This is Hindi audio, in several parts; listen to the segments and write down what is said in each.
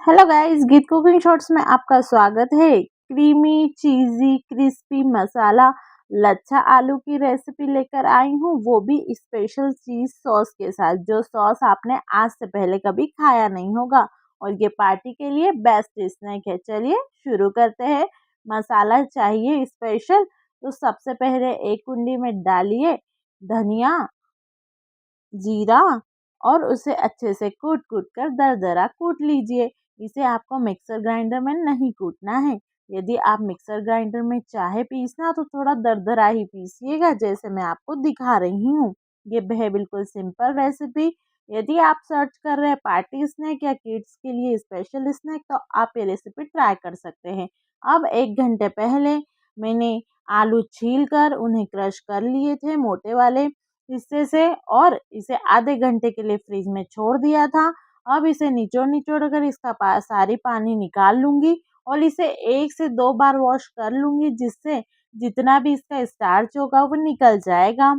हेलो गाइस, गीत कुकिंग शॉर्ट्स में आपका स्वागत है। क्रीमी चीज़ी क्रिस्पी मसाला लच्छा आलू की रेसिपी लेकर आई हूँ, वो भी स्पेशल चीज़ सॉस के साथ, जो सॉस आपने आज से पहले कभी खाया नहीं होगा। और ये पार्टी के लिए बेस्ट स्नैक है। चलिए शुरू करते हैं। मसाला चाहिए स्पेशल, तो सबसे पहले एक कुंडी में डालिए धनिया, जीरा और उसे अच्छे से कूट कूट कर दरदरा कूट लीजिए। इसे आपको मिक्सर ग्राइंडर में नहीं कूटना है। यदि आप मिक्सर ग्राइंडर में चाहे पीसना तो थोड़ा दरदरा ही पीसिएगा, जैसे मैं आपको दिखा रही हूँ। ये है बिल्कुल सिंपल रेसिपी। यदि आप सर्च कर रहे हैं पार्टी स्नैक या किड्स के लिए स्पेशल स्नैक, तो आप ये रेसिपी ट्राई कर सकते हैं। अब 1 घंटे पहले मैंने आलू छील कर उन्हें क्रश कर लिए थे मोटे वाले हिस्से से, और इसे आधे घंटे के लिए फ्रिज में छोड़ दिया था। अब इसे निचोड़ निचोड़ कर इसका सारी पानी निकाल लूंगी और इसे 1 से 2 बार वॉश कर लूंगी, जिससे जितना भी इसका स्टार्च होगा वो निकल जाएगा।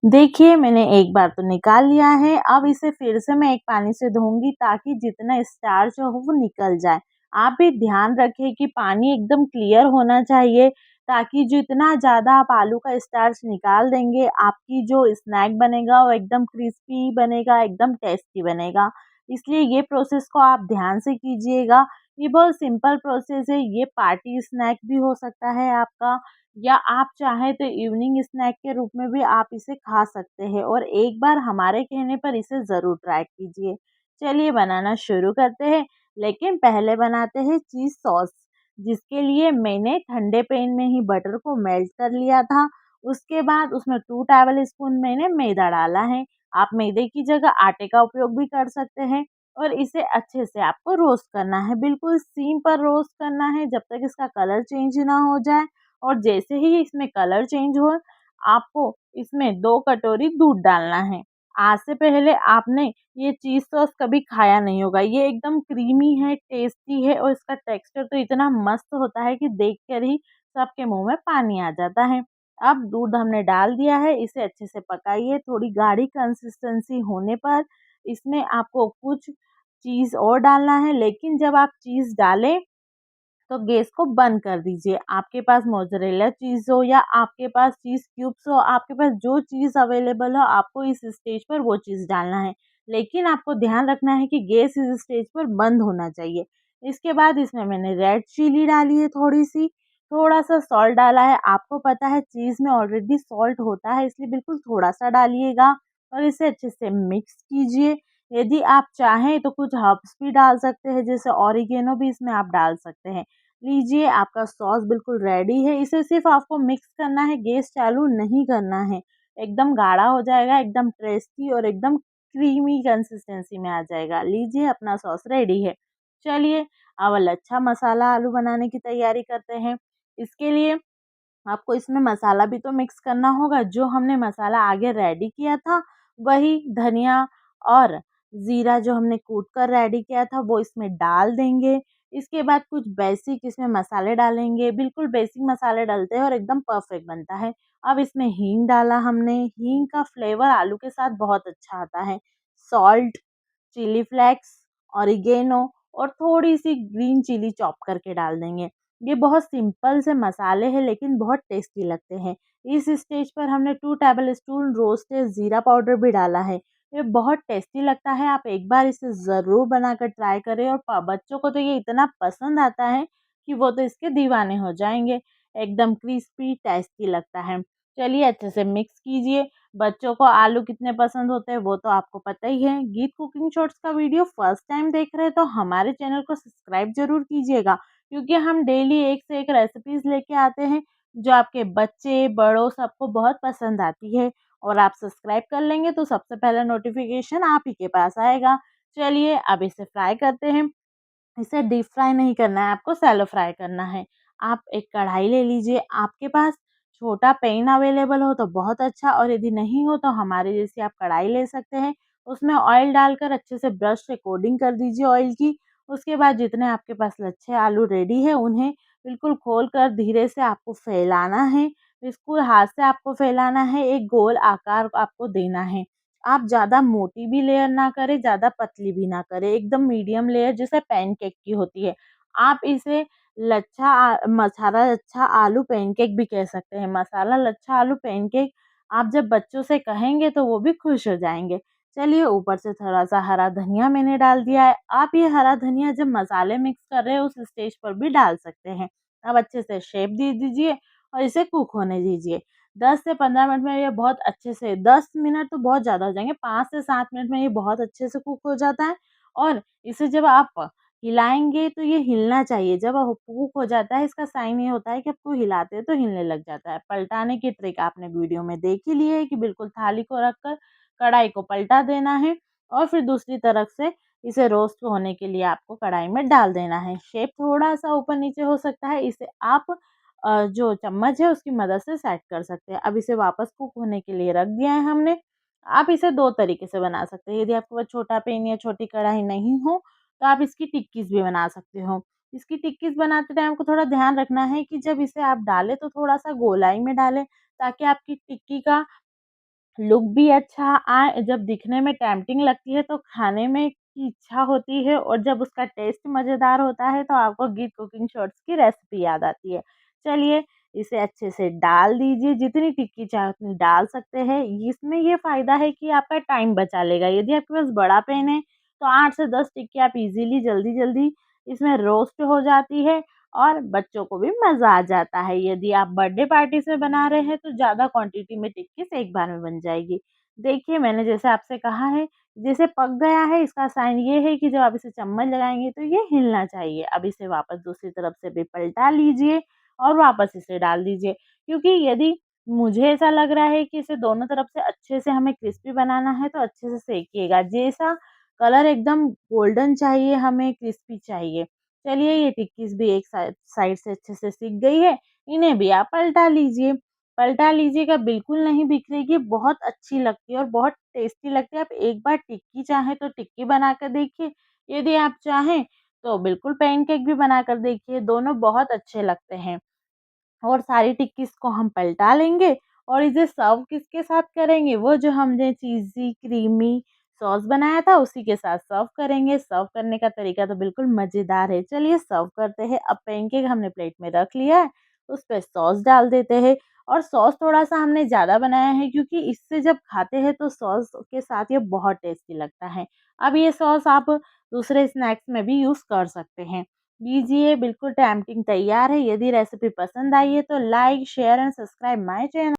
देखिए मैंने एक बार तो निकाल लिया है। अब इसे फिर से मैं एक पानी से धोऊंगी, ताकि जितना स्टार्च हो वो निकल जाए। आप भी ध्यान रखें कि पानी एकदम क्लियर होना चाहिए, ताकि जितना ज़्यादा आप आलू का स्टार्च निकाल देंगे, आपकी जो स्नैक बनेगा वो एकदम क्रिस्पी बनेगा, एकदम टेस्टी बनेगा। इसलिए ये प्रोसेस को आप ध्यान से कीजिएगा। ये बहुत सिंपल प्रोसेस है। ये पार्टी स्नैक भी हो सकता है आपका, या आप चाहें तो इवनिंग स्नैक के रूप में भी आप इसे खा सकते हैं, और एक बार हमारे कहने पर इसे ज़रूर ट्राई कीजिए। चलिए बनाना शुरू करते हैं, लेकिन पहले बनाते हैं चीज़ सॉस, जिसके लिए मैंने ठंडे पैन में ही बटर को मेल्ट कर लिया था। उसके बाद उसमें 2 टेबल स्पून मैंने मैदा डाला है। आप मैदे की जगह आटे का उपयोग भी कर सकते हैं। और इसे अच्छे से आपको रोस्ट करना है, बिल्कुल सीम पर रोस्ट करना है, जब तक इसका कलर चेंज ना हो जाए। और जैसे ही इसमें कलर चेंज हो, आपको इसमें 2 कटोरी दूध डालना है। आज से पहले आपने ये चीज़ सॉस कभी खाया नहीं होगा। ये एकदम क्रीमी है, टेस्टी है, और इसका टेक्सचर तो इतना मस्त होता है कि देखकर ही सबके मुँह में पानी आ जाता है। अब दूध हमने डाल दिया है, इसे अच्छे से पकाइए। थोड़ी गाढ़ी कंसिस्टेंसी होने पर इसमें आपको कुछ चीज़ और डालना है, लेकिन जब आप चीज़ डालें तो गैस को बंद कर दीजिए। आपके पास मोज़रेला चीज़ हो या आपके पास चीज़ क्यूब्स हो, आपके पास जो चीज़ अवेलेबल हो, आपको इस स्टेज पर वो चीज़ डालना है। लेकिन आपको ध्यान रखना है कि गैस इस स्टेज पर बंद होना चाहिए। इसके बाद इसमें मैंने रेड चिली डाली है थोड़ी-सी, थोड़ा-सा सॉल्ट डाला है। आपको पता है चीज़ में ऑलरेडी सॉल्ट होता है, इसलिए बिल्कुल थोड़ा-सा डालिएगा और इसे अच्छे से मिक्स कीजिए। यदि आप चाहें तो कुछ हर्ब्स भी डाल सकते हैं, जैसे ऑरिगेनो भी इसमें आप डाल सकते हैं। लीजिए, आपका सॉस बिल्कुल रेडी है। इसे सिर्फ़ आपको मिक्स करना है, गैस चालू नहीं करना है। एकदम गाढ़ा हो जाएगा, एकदम टेस्टी और एकदम क्रीमी कंसिस्टेंसी में आ जाएगा। लीजिए, अपना सॉस रेडी है। चलिए, अब लच्छा मसाला आलू बनाने की तैयारी करते हैं। इसके लिए आपको इसमें मसाला भी तो मिक्स करना होगा। जो हमने मसाला आगे रेडी किया था, वही धनिया और ज़ीरा जो हमने कूट कर रेडी किया था, वो इसमें डाल देंगे। इसके बाद कुछ बेसिक इसमें मसाले डालेंगे, बिल्कुल बेसिक मसाले डलते हैं और एकदम परफेक्ट बनता है। अब इसमें हींग डाला हमने, हींग का फ्लेवर आलू के साथ बहुत अच्छा आता है। सॉल्ट, चिली फ्लेक्स, ऑरिगेनो और थोड़ी-सी ग्रीन चिली चॉप करके डाल देंगे। ये बहुत सिंपल से मसाले हैं, लेकिन बहुत टेस्टी लगते हैं। इस स्टेज पर हमने 2 टेबल स्पून रोस्टेड ज़ीरा पाउडर भी डाला है। ये बहुत टेस्टी लगता है, आप एक बार इसे ज़रूर बनाकर ट्राई करें, और प बच्चों को तो ये इतना पसंद आता है कि वो तो इसके दीवाने हो जाएँगे। एकदम क्रिस्पी टेस्टी लगता है। चलिए अच्छे से मिक्स कीजिए। बच्चों को आलू कितने पसंद होते हैं वो तो आपको पता ही है। गीत कुकिंग शॉर्ट्स का वीडियो फर्स्ट टाइम देख रहे हैं तो हमारे चैनल को सब्सक्राइब ज़रूर कीजिएगा, क्योंकि हम डेली एक से एक रेसिपीज़ लेके आते हैं, जो आपके बच्चे, बड़ों सबको बहुत पसंद आती है। और आप सब्सक्राइब कर लेंगे तो सबसे पहला नोटिफ़िकेशन आप ही के पास आएगा। चलिए अब इसे फ्राई करते हैं। इसे डीप फ्राई नहीं करना है, आपको शैलो फ्राई करना है। आप एक कढ़ाई ले लीजिए, आपके पास छोटा पैन अवेलेबल हो तो बहुत अच्छा, और यदि नहीं हो तो हमारे जैसी आप कढ़ाई ले सकते हैं। उसमें ऑयल डालकर अच्छे से ब्रश से कोटिंग कर दीजिए ऑयल की। उसके बाद जितने आपके पास लच्छे आलू रेडी है, उन्हें बिल्कुल खोलकर धीरे से आपको फैलाना है। बिल्कुल हाथ से आपको फैलाना है, एक गोल आकार आपको देना है। आप ज़्यादा मोटी भी लेयर ना करें, ज़्यादा पतली भी ना करें, एकदम मीडियम लेयर जैसे पैनकेक की होती है। आप इसे मसाला लच्छा आलू पैनकेक भी कह सकते हैं। मसाला लच्छा आलू पैनकेक आप जब बच्चों से कहेंगे तो वो भी खुश हो जाएँगे। चलिए ऊपर से थोड़ा-सा हरा धनिया मैंने डाल दिया है। आप ये हरा धनिया जब मसाले मिक्स कर रहे हैं उस स्टेज पर भी डाल सकते हैं। अब अच्छे से शेप दे दीजिए और इसे कुक होने दीजिए। 10 से 15 मिनट में ये बहुत अच्छे से 10 मिनट तो बहुत ज़्यादा हो जाएँगे, 5 से 7 मिनट में ये बहुत अच्छे से कुक हो जाता है और इसे जब आप हिलाएँगे तो ये हिलना चाहिए। जब कुक हो जाता है इसका साइन ये होता है कि आपको हिलाते हैं तो हिलने लग जाता है। पलटाने की ट्रिक आपने वीडियो में देख ही ली है कि बिल्कुल थाली को रखकर कढ़ाई को पलटा देना है और फिर दूसरी तरफ से इसे रोस्ट होने के लिए आपको कढ़ाई में डाल देना है। शेप थोड़ा-सा ऊपर-नीचे हो सकता है, इसे आप जो चम्मच है उसकी मदद से सेट कर सकते हैं। अब इसे वापस कुक होने के लिए रख दिया है हमने। आप इसे 2 तरीके से बना सकते हैं। यदि आपके पास छोटा पैन या छोटी कढ़ाई नहीं हो, तो आप इसकी टिक्कीज़ भी बना सकते हो। इसकी टिक्कीज़ बनाते टाइम आपको थोड़ा ध्यान रखना है कि जब इसे आप डालें तो थोड़ा-सा गोलाई में डालें, ताकि आपकी टिक्की का लुक भी अच्छा आए, जब दिखने में टेम्प्टिंग लगती है तो खाने में की इच्छा होती है और जब उसका टेस्ट मज़ेदार होता है तो आपको गीत कुकिंग शॉर्ट्स की रेसिपी याद आती है। चलिए इसे अच्छे से डाल दीजिए, जितनी टिक्की चाहे उतनी डाल सकते हैं। इसमें ये फ़ायदा है कि आपका टाइम बचा लेगा। यदि आपके पास बड़ा पैन है तो 8 से 10 टिक्की आप इज़िली जल्दी-जल्दी इसमें रोस्ट हो जाती है और बच्चों को भी मज़ा आ जाता है। यदि आप बर्थडे पार्टीज़ में बना रहे हैं तो ज़्यादा क्वांटिटी में टिक्कीज़ एक बार में बन जाएगी। देखिए मैंने जैसे आपसे कहा है, जैसे पक गया है इसका साइन ये है कि जब आप इसे चम्मच लगाएँगे तो ये हिलना चाहिए। अब इसे वापस दूसरी तरफ से भी पलटा लीजिए और वापस इसे डाल दीजिए। क्योंकि यदि मुझे ऐसा लग रहा है कि इसे दोनों तरफ से अच्छे से हमें क्रिस्पी बनाना है तो अच्छे से सेकिएगा। जैसा कलर एकदम गोल्डन चाहिए हमें, क्रिस्पी चाहिए। चलिए ये टिक्कीज़ भी एक साइड से अच्छे से सिक गई है, इन्हें भी आप पलटा लीजिए। पलटा लीजिएगा, बिल्कुल नहीं बिखरेगी, बहुत अच्छी लगती है और बहुत टेस्टी लगती है। आप एक बार टिक्की चाहें तो टिक्की बनाकर देखिए, यदि आप चाहें तो बिल्कुल पैनकेक भी बनाकर देखिए, दोनों बहुत अच्छे लगते हैं। और सारी टिक्कीज़ को हम पलटा लेंगे और इसे सर्व किसके साथ करेंगे, वो जो हमने चीज़ी क्रीमी सॉस बनाया था उसी के साथ सर्व करेंगे। सर्व करने का तरीका तो बिल्कुल मज़ेदार है। चलिए सर्व करते हैं। अब पैनकेक हमने प्लेट में रख लिया है, उस पे सॉस डाल देते हैं और सॉस थोड़ा-सा हमने ज़्यादा बनाया है क्योंकि इससे जब खाते हैं तो सॉस के साथ ये बहुत टेस्टी लगता है। अब ये सॉस आप दूसरे स्नैक्स में भी यूज़ कर सकते हैं। लीजिए बिल्कुल टेम्पटिंग तैयार है। यदि रेसिपी पसंद आई है तो like, share and subscribe my channel.